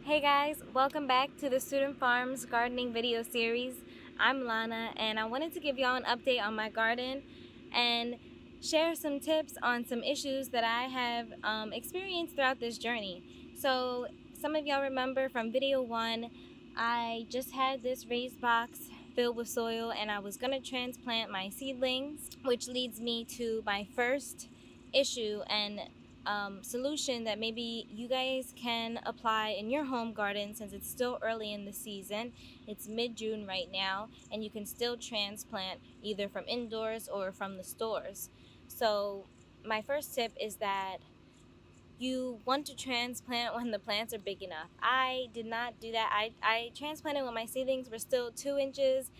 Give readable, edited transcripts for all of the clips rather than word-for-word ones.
Hey guys, welcome back to the Student Farms gardening video series. I'm Lana and I wanted to give y'all an update on my garden and share some tips on some issues that I have experienced throughout this journey. So some of y'all remember from video 1, I just had this raised box filled with soil and I was going to transplant my seedlings, which leads me to my first issue and solution that maybe you guys can apply in your home garden since it's still early in the season. It's mid-June right now and you can still transplant either from indoors or from the stores. So my first tip is that you want to transplant when the plants are big enough. I did not do that. I transplanted when my seedlings were still 2 inches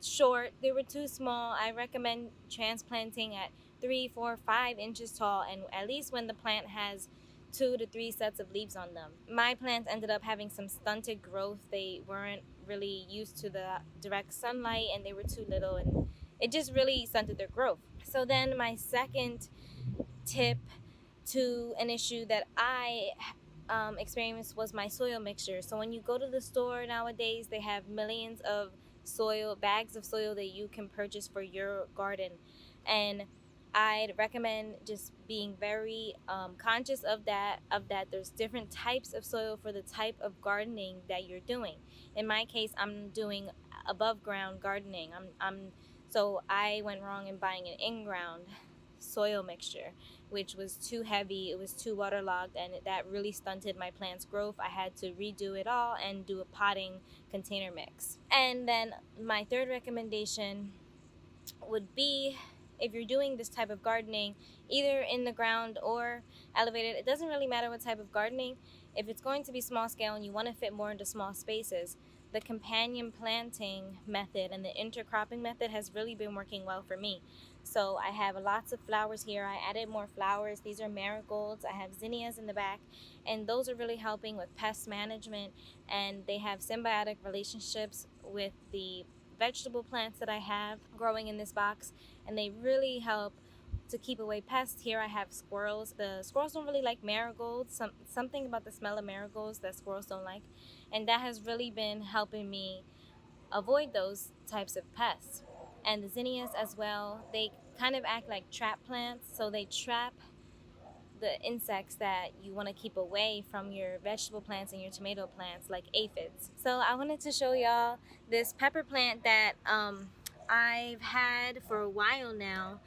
short. They were too small. I recommend transplanting at 3, 4, 5 inches tall, and at least when the plant has 2 to 3 sets of leaves on them. My plants ended up having some stunted growth. They weren't really used to the direct sunlight and they were too little, and it just really stunted their growth. So then my second tip to an issue that I experienced was my soil mixture. So when you go to the store nowadays, they have millions of bags of soil that you can purchase for your garden, and I'd recommend just being very conscious of that. There's different types of soil for the type of gardening that you're doing. In my case, I'm doing above ground gardening. So I went wrong in buying an in-ground soil mixture, which was too heavy, it was too waterlogged, and that really stunted my plant's growth. I had to redo it all and do a potting container mix. And then my third recommendation would be, if you're doing this type of gardening, either in the ground or elevated, it doesn't really matter what type of gardening. If it's going to be small scale and you want to fit more into small spaces, the companion planting method and the intercropping method has really been working well for me. So I have lots of flowers here. I added more flowers. These are marigolds. I have zinnias in the back, and those are really helping with pest management, and they have symbiotic relationships with the vegetable plants that I have growing in this box, and they really help to keep away pests. Here I have squirrels. The squirrels don't really like marigolds. Something about the smell of marigolds that squirrels don't like, and that has really been helping me avoid those types of pests. And the zinnias as well, they kind of act like trap plants, so they trap the insects that you want to keep away from your vegetable plants and your tomato plants, like aphids. So I wanted to show y'all this pepper plant that I've had for a while now,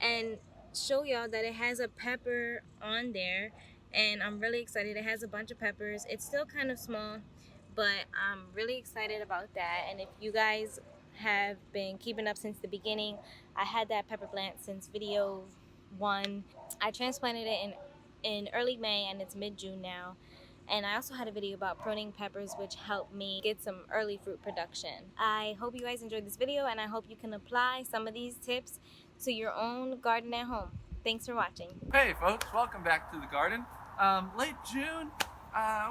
and show y'all that it has a pepper on there, and I'm really excited. It has a bunch of peppers. It's still kind of small, but I'm really excited about that. And if you guys have been keeping up since the beginning, I had that pepper plant since video 1. I transplanted it in early May and it's mid-June now. And I also had a video about pruning peppers, which helped me get some early fruit production. I hope you guys enjoyed this video, and I hope you can apply some of these tips to your own garden at home. Thanks for watching. Hey folks, welcome back to the garden. Late June,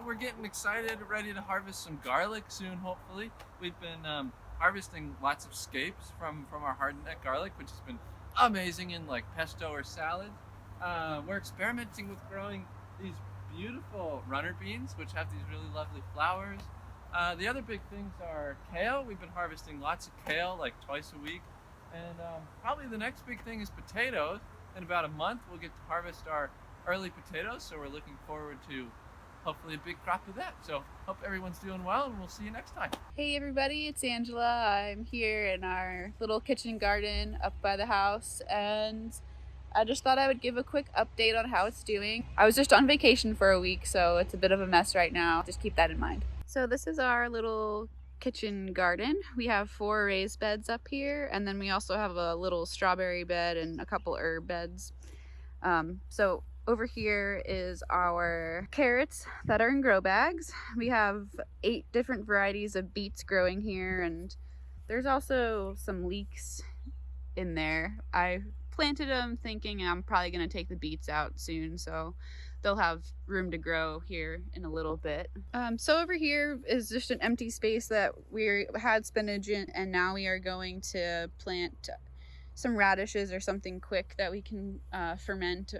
we're getting excited, ready to harvest some garlic soon, hopefully. We've been harvesting lots of scapes from our hardneck garlic, which has been amazing in like pesto or salad. We're experimenting with growing these beautiful runner beans, which have these really lovely flowers. The other big things are kale. We've been harvesting lots of kale, like twice a week. And probably the next big thing is potatoes. In about a month, we'll get to harvest our early potatoes, so we're looking forward to hopefully a big crop of that. So hope everyone's doing well, and we'll see you next time. Hey everybody, it's Angela. I'm here in our little kitchen garden up by the house, and I just thought I would give a quick update on how it's doing. I was just on vacation for a week, so it's a bit of a mess right now. Just keep that in mind. So this is our little kitchen garden. We have 4 raised beds up here, and then we also have a little strawberry bed and a couple herb beds. So over here is our carrots that are in grow bags. We have 8 different varieties of beets growing here, and there's also some leeks in there. I planted them thinking I'm probably going to take the beets out soon, so they'll have room to grow here in a little bit. So over here is just an empty space that we had spinach in, and now we are going to plant some radishes or something quick that we can ferment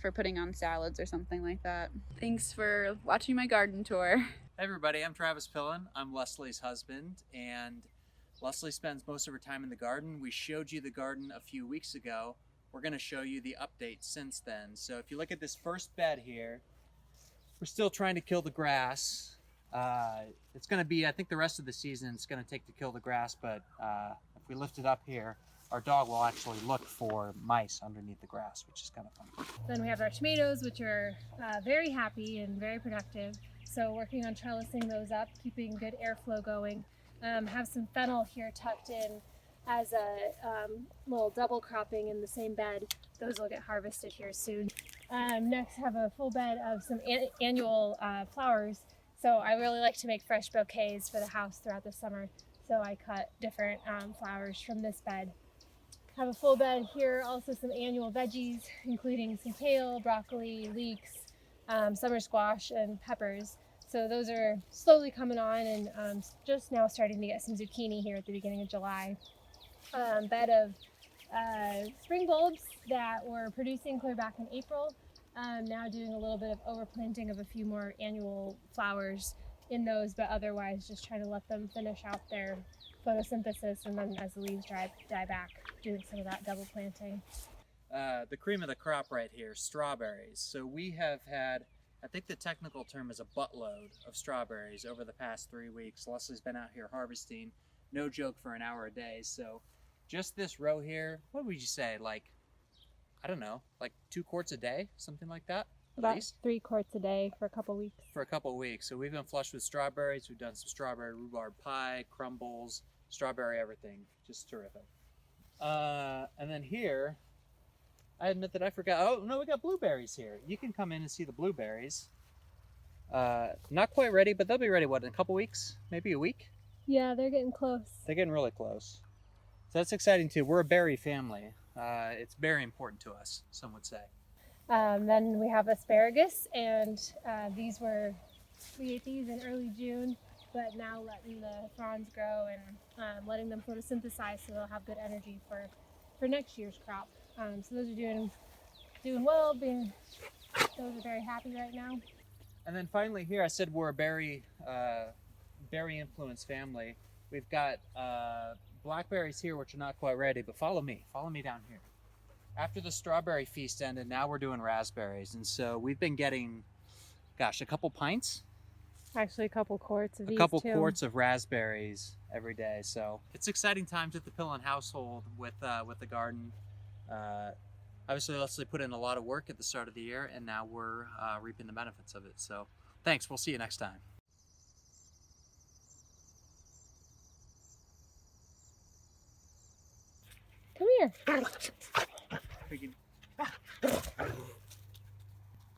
for putting on salads or something like that. Thanks for watching my garden tour. Hey everybody, I'm Travis Pillen. I'm Leslie's husband, and Leslie spends most of her time in the garden. We showed you the garden a few weeks ago. We're going to show you the update since then. So if you look at this first bed here, we're still trying to kill the grass. It's going to be, I think the rest of the season it's going to take to kill the grass, but if we lift it up here, our dog will actually look for mice underneath the grass, which is kind of fun. Then we have our tomatoes, which are very happy and very productive. So working on trellising those up, keeping good airflow going. Have some fennel here tucked in as a little double cropping in the same bed. Those will get harvested here soon. Next have a full bed of some annual flowers. So I really like to make fresh bouquets for the house throughout the summer. So I cut different flowers from this bed. Have a full bed here, also some annual veggies, including some kale, broccoli, leeks, summer squash, and peppers. So those are slowly coming on, and just now starting to get some zucchini here at the beginning of July. Bed of spring bulbs that were producing clear back in April. Now doing a little bit of overplanting of a few more annual flowers in those, but otherwise just trying to let them finish out their photosynthesis, and then as the leaves die back, doing some of that double planting. The cream of the crop right here, strawberries. So we have had, I think the technical term is a buttload of strawberries over the past 3 weeks. Leslie's been out here harvesting, no joke, for an hour a day. So just this row here, what would you say, like, I don't know, like 2 quarts a day, something like that? About 3 quarts a day for a couple weeks. For a couple weeks. So we've been flushed with strawberries. We've done some strawberry rhubarb pie, crumbles, strawberry everything. Just terrific. And then here, I admit that I forgot. Oh, no, we got blueberries here. You can come in and see the blueberries. Not quite ready, but they'll be ready, what, in a couple weeks? Maybe a week? Yeah, they're getting close. They're getting really close. So that's exciting too. We're a berry family. It's very important to us, some would say. Then we have asparagus, and we ate these in early June, but now letting the fronds grow and letting them photosynthesize so they'll have good energy for next year's crop. So those are doing well. Those are very happy right now. And then finally here, I said we're a berry influenced family. We've got blackberries here, which are not quite ready, but follow me down here. After the strawberry feast ended, now we're doing raspberries. And so we've been getting, gosh, a couple pints? Actually, a couple quarts of these, a couple quarts of raspberries every day. So it's exciting times at the Pillen household with the garden. Obviously, Leslie put in a lot of work at the start of the year, and now we're reaping the benefits of it. So thanks. We'll see you next time. Come here. We can